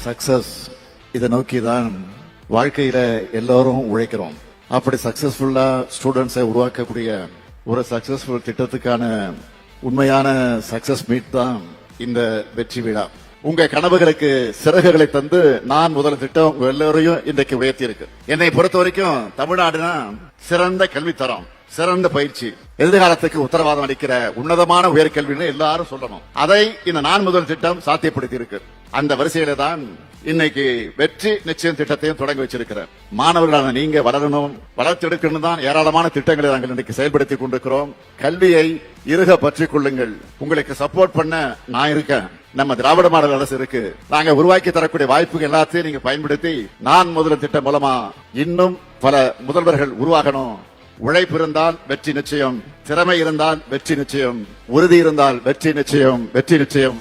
Success இதை நோக்கி தான் வாழ்க்கையில எல்லாரும் உழைக்கிறோம். அப்படி சக்சஸ்ஃபுல்லா ஸ்டூடெண்ட்ஸை உருவாக்கக்கூடிய ஒரு சக்சஸ்ஃபுல் திட்டத்துக்கான உண்மையான சக்சஸ் மீட் தான் இந்த வெற்றி விழா. உங்க கனவுகளுக்கு சிறகுகளை தந்து நான் முதல் திட்டம் உங்க எல்லாரையும் இன்றைக்கு உயர்த்தி இருக்கு. என்னை பொறுத்த வரைக்கும் தமிழ்நாடுனா சிறந்த கல்வித்தரம், சிறந்த பயிற்சி, எதிர்காலத்துக்கு உத்தரவாதம் அளிக்கிற உன்னதமான உயர்கல்வின்னு எல்லாரும் சொல்லணும். அதை இந்த நான் முதல் திட்டம் சாத்தியப்படுத்தி இருக்கு. அந்த வரிசையில தான் இன்னைக்கு வெற்றி நிச்சயம் திட்டத்தையும் தொடங்கி வச்சிருக்கிறேன். மாணவர்களான நீங்க வளரணும், வளர்த்தெடுக்கணும் தான் ஏராளமான திட்டங்களை நாங்கள் இன்னைக்கு செயல்படுத்தி கொண்டிருக்கிறோம். கல்வியை இறுக பற்றிக் கொள்ளுங்கள். உங்களுக்கு சப்போர்ட் பண்ண நான் இருக்கேன். நம்ம திராவிட மாடல் அரசு இருக்கு. நாங்க உருவாக்கி தரக்கூடிய வாய்ப்புகள் எல்லாத்தையும் நீங்க பயன்படுத்தி நான் முதல் திட்டம் மூலமா இன்னும் பல முதல்வர்கள் உருவாகணும். உழைப்பு இருந்தால் வெற்றி நிச்சயம், திறமை இருந்தால் வெற்றி நிச்சயம், உறுதி இருந்தால் வெற்றி நிச்சயம், வெற்றி நிச்சயம்.